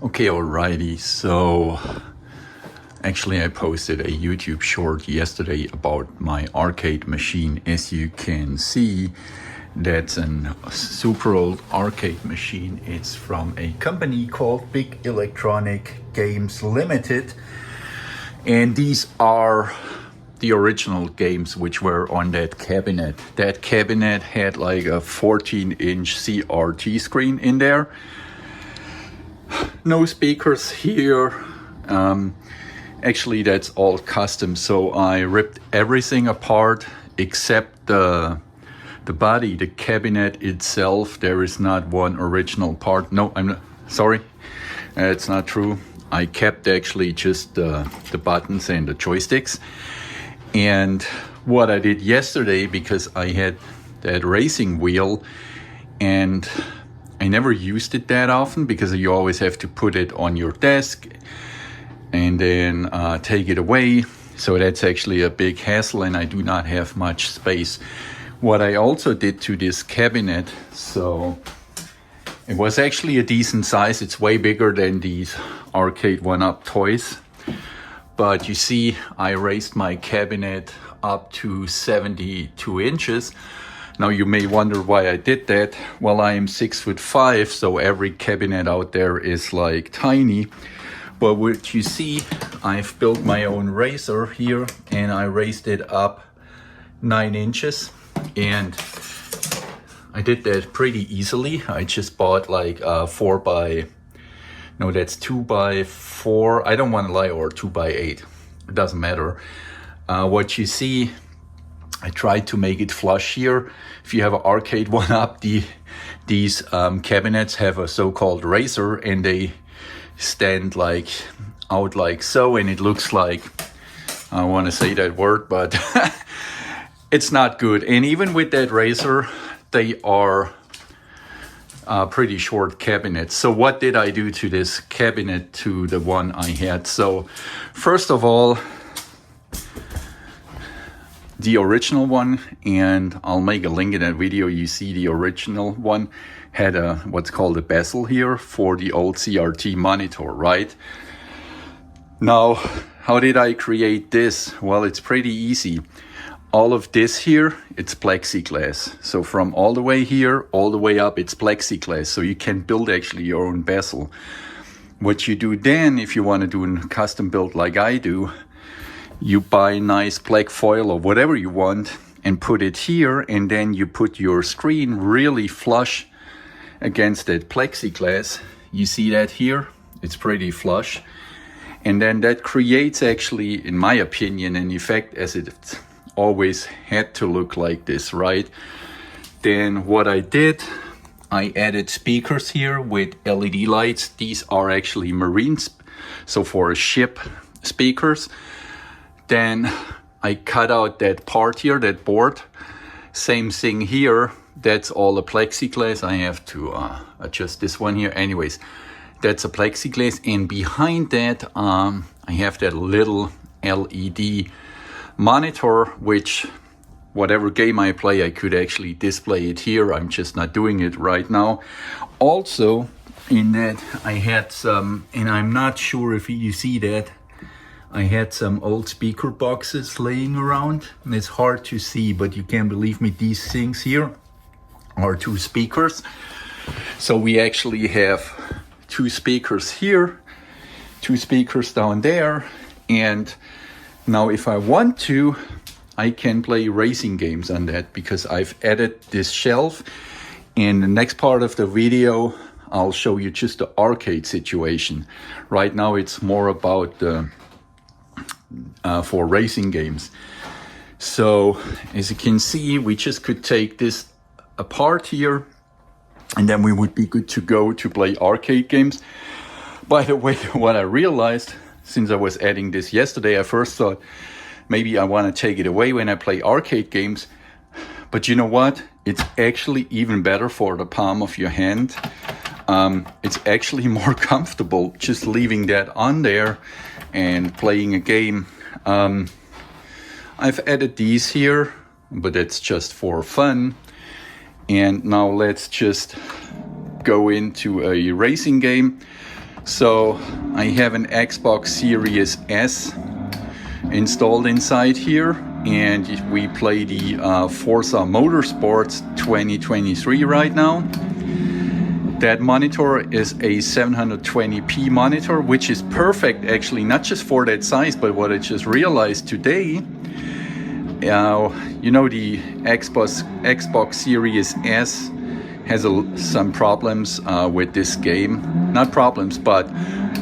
Okay, alrighty. So actually I posted a YouTube short yesterday about my arcade machine. As you can see, that's a super old arcade machine. It's from a company called Big Electronic Games Limited. And these are the original games which were on that cabinet. That cabinet had like a 14-inch CRT screen in there. No speakers here. Actually, that's all custom. So I ripped everything apart except the body, the cabinet itself. There is not one original part. No, I'm not, sorry. It's not true. I kept actually just the buttons and the joysticks. And what I did yesterday, because I had that racing wheel and I never used it that often because you always have to put it on your desk and then take it away. So that's actually a big hassle and I do not have much space. What I also did to this cabinet, so it was actually a decent size. It's way bigger than these Arcade1Up toys. But you see, I raised my cabinet up to 72 inches. Now you may wonder why I did that. Well, I am 6'5", so every cabinet out there is like tiny. But what you see, I've built my own raiser here and I raised it up 9 inches. And I did that pretty easily. I just bought like 2x4. I don't want to lie, or 2x8. It doesn't matter. What you see, I tried to make it flush here. If you have an Arcade1Up, these cabinets have a so-called raiser and they stand like out like so, and it looks like, I don't want to say that word, but it's not good. And even with that raiser, they are pretty short cabinets. So what did I do to this cabinet, to the one I had? So first of all, the original one, and I'll make a link in that video. You see the original one had a what's called a bezel here for the old CRT monitor, right? Now, how did I create this? Well, it's pretty easy. All of this here, it's plexiglass. So from all the way here, all the way up, it's plexiglass. So you can build actually your own bezel. What you do then, if you want to do a custom build like I do, you buy nice black foil or whatever you want and put it here, and then you put your screen really flush against that plexiglass. You see that here? It's pretty flush. And then that creates actually, in my opinion, an effect as it always had to look like this, right? Then what I did, I added speakers here with LED lights. These are actually marines, so for a ship speakers. Then I cut out that part here, that board. Same thing here. That's all a plexiglass. I have to adjust this one here. Anyways, that's a plexiglass. And behind that, I have that little LED monitor, which whatever game I play, I could actually display it here. I'm just not doing it right now. Also, in that, I had some, and I'm not sure if you see that, I had some old speaker boxes laying around, and it's hard to see, but you can believe me, these things here are 2 speakers. So we actually have 2 speakers here, 2 speakers down there, and now if I want to, I can play racing games on that because I've added this shelf. In the next part of the video, I'll show you just the arcade situation. Right now it's more about the for racing games. So as you can see, we just could take this apart here and then we would be good to go to play arcade games. By the way, what I realized since I was adding this yesterday, I first thought maybe I want to take it away when I play arcade games. But you know what? It's actually even better for the palm of your hand. It's actually more comfortable just leaving that on there and playing a game. I've added these here, but it's just for fun. And now let's just go into a racing game. So I have an Xbox Series S installed inside here, and we play the Forza Motorsports 2023 right now. That monitor is a 720p monitor, which is perfect actually, not just for that size, but what I just realized today, you know, the Xbox Series S has some problems with this game. Not problems, but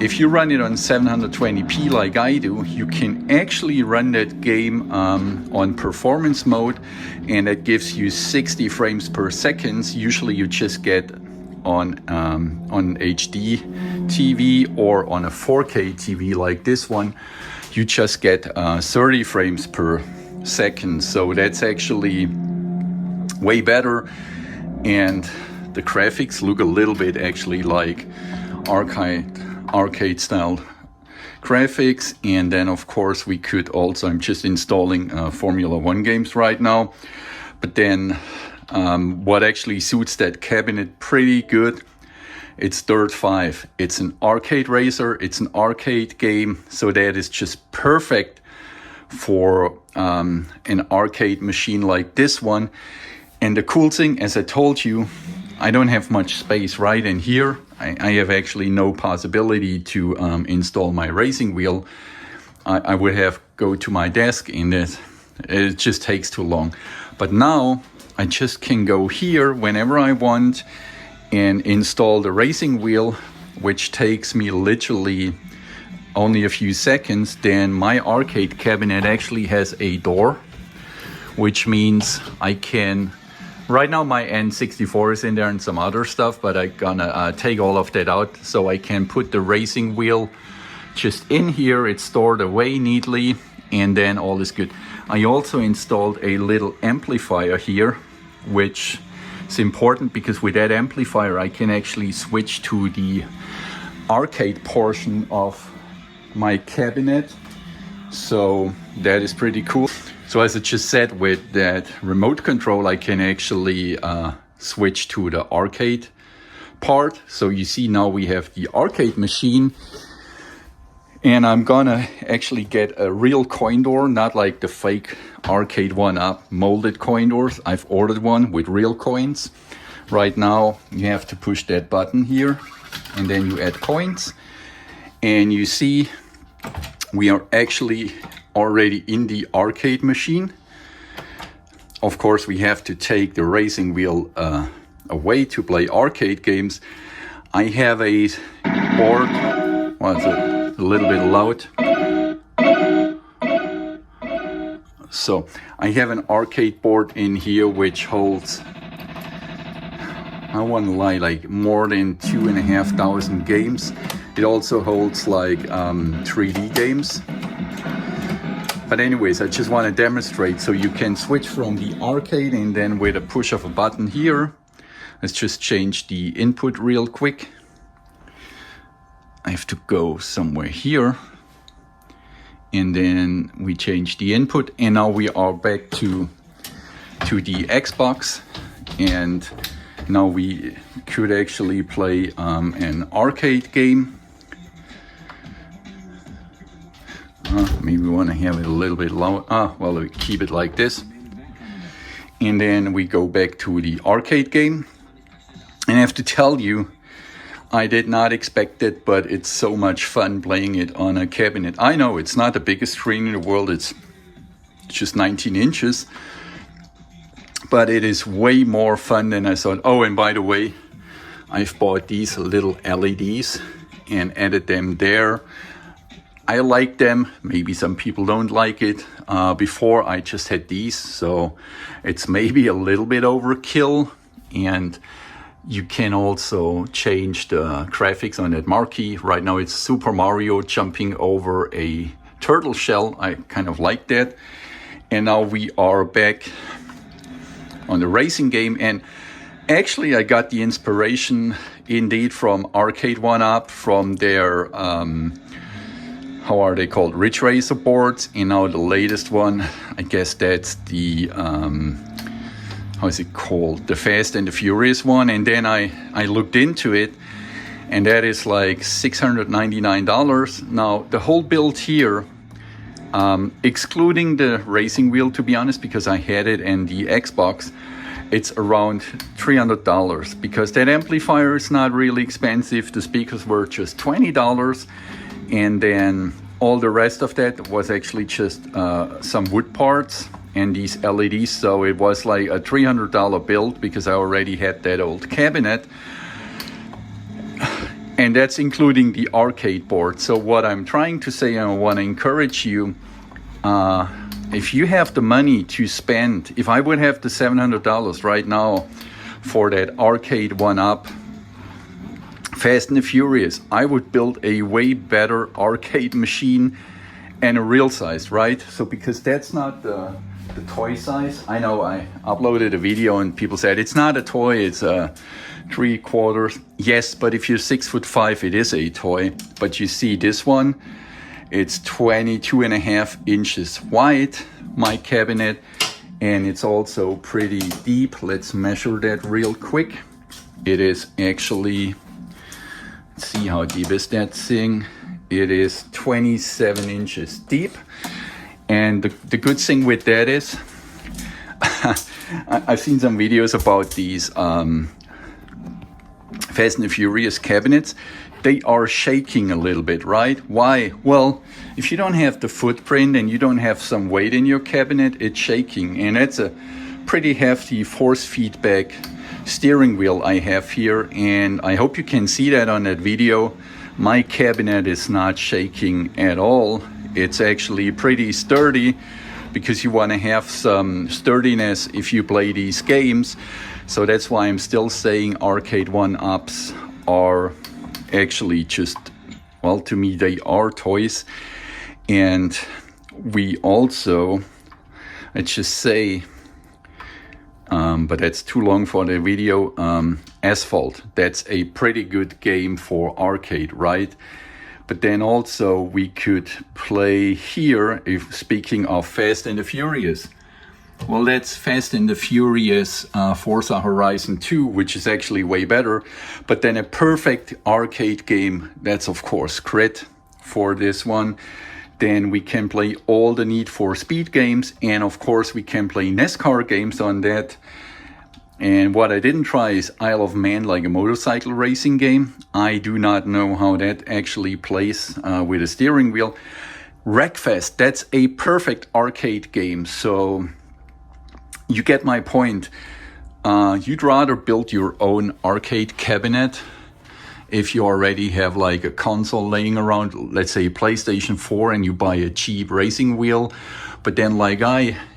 if you run it on 720p like I do, you can actually run that game on performance mode, and it gives you 60 frames per second. Usually you just get on HD TV or on a 4K TV like this one, you just get 30 frames per second. So that's actually way better, and the graphics look a little bit actually like arcade style graphics. And then of course we could also, I'm just installing Formula 1 games right now, but then what actually suits that cabinet pretty good, it's Dirt 5. It's an arcade racer, it's an arcade game, so that is just perfect for an arcade machine like this one. And the cool thing, as I told you, I don't have much space right in here. I have actually no possibility to install my racing wheel. I would have go to my desk, and it just takes too long. But now I just can go here whenever I want and install the racing wheel, which takes me literally only a few seconds. Then my arcade cabinet actually has a door, which means I can, right now my N64 is in there and some other stuff, but I'm gonna take all of that out so I can put the racing wheel just in here. It's stored away neatly, and then all is good. I also installed a little amplifier here, which is important because with that amplifier I can actually switch to the arcade portion of my cabinet. So that is pretty cool. So as I just said, with that remote control I can actually switch to the arcade part. So you see now we have the arcade machine, and I'm gonna actually get a real coin door, not like the fake Arcade1Up molded coin doors. I've ordered one with real coins. Right now you have to push that button here, and then you add coins, and you see we are actually already in the arcade machine. Of course we have to take the racing wheel away to play arcade games. I have a board, what's it? A little bit loud. So I have an arcade board in here which holds, I want to lie, like more than 2,500 games. It also holds like 3D games. But anyways, I just want to demonstrate. So you can switch from the arcade, and then with a push of a button here, let's just change the input real quick. I have to go somewhere here, and then we change the input, and now we are back to the Xbox, and now we could actually play an arcade game. Maybe we want to have it a little bit low. Well, we keep it like this, and then we go back to the arcade game. And I have to tell you, I did not expect it, but it's so much fun playing it on a cabinet. I know it's not the biggest screen in the world, it's just 19 inches, but it is way more fun than I thought. Oh, and by the way, I've bought these little LEDs and added them there. I like them, maybe some people don't like it. Before I just had these, so it's maybe a little bit overkill, and you can also change the graphics on that marquee. Right now it's Super Mario jumping over a turtle shell. I kind of like that. And now we are back on the racing game. And actually I got the inspiration indeed from Arcade1Up, from their, how are they called? Ridge Racer boards. And now the latest one, I guess that's the, how is it called? The Fast and the Furious one. And then I looked into it, and that is like $699. Now the whole build here, excluding the racing wheel, to be honest, because I had it and the Xbox, it's around $300, because that amplifier is not really expensive. The speakers were just $20, and then all the rest of that was actually just some wood parts and these LEDs. So it was like a $300 build, because I already had that old cabinet, and that's including the arcade board. So what I'm trying to say, and I want to encourage you, if you have the money to spend, if I would have the $700 right now for that Arcade1Up Fast and the Furious, I would build a way better arcade machine and a real size, right? So because that's not the toy size. I know I uploaded a video and people said it's not a toy, it's a 3/4. Yes, but if you're 6'5", it is a toy. But you see this one, it's 22.5 inches wide, my cabinet, and it's also pretty deep. Let's measure that real quick. It is actually, let's see how deep is that thing. It is 27 inches deep. And the good thing with that is, I've seen some videos about these Fast and the Furious cabinets. They are shaking a little bit, right? Why? Well, if you don't have the footprint and you don't have some weight in your cabinet, it's shaking. And it's a pretty hefty force feedback steering wheel I have here. And I hope you can see that on that video. My cabinet is not shaking at all. It's actually pretty sturdy, because you want to have some sturdiness if you play these games. So that's why I'm still saying Arcade1Ups are actually just, well, to me they are toys. And we also, let's just say, but that's too long for the video, Asphalt. That's a pretty good game for arcade, right? But then also we could play here, if speaking of Fast and the Furious. Well, that's Fast and the Furious Forza Horizon 2, which is actually way better. But then a perfect arcade game, that's of course Crit for this one. Then we can play all the Need for Speed games, and of course we can play NASCAR games on that. And what I didn't try is Isle of Man, like a motorcycle racing game. I do not know how that actually plays with a steering wheel. Wreckfest, that's a perfect arcade game. So you get my point. You'd rather build your own arcade cabinet if you already have like a console laying around, let's say PlayStation 4, and you buy a cheap racing wheel. But then like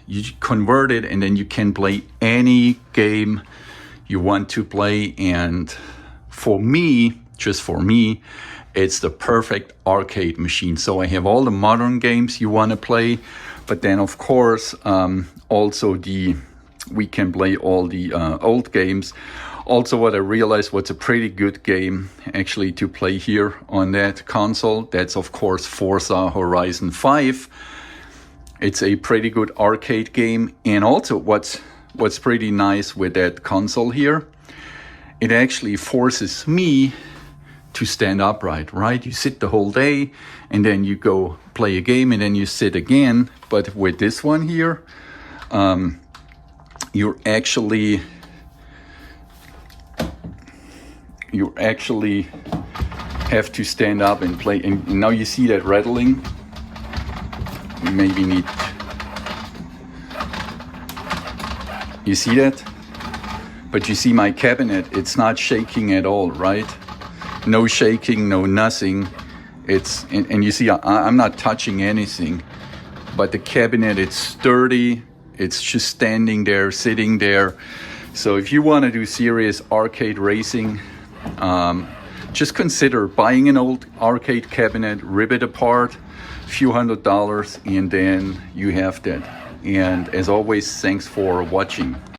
you convert it, and then you can play any game you want to play. And for me, just for me, it's the perfect arcade machine. So I have all the modern games you want to play, but then of course also we can play all the old games. Also, what I realized, what's a pretty good game actually to play here on that console, that's of course Forza Horizon 5. It's a pretty good arcade game. And also what's pretty nice with that console here, it actually forces me to stand upright, right? You sit the whole day and then you go play a game and then you sit again. But with this one here, you actually have to stand up and play. And now you see that rattling. We maybe need, you see that? But you see my cabinet, it's not shaking at all, right? No shaking, no nothing. It's, and you see I'm not touching anything, but the cabinet, it's sturdy. It's just standing there, sitting there. So if you want to do serious arcade racing, just consider buying an old arcade cabinet, rip it apart, few $100s, and then you have that. And as always, thanks for watching.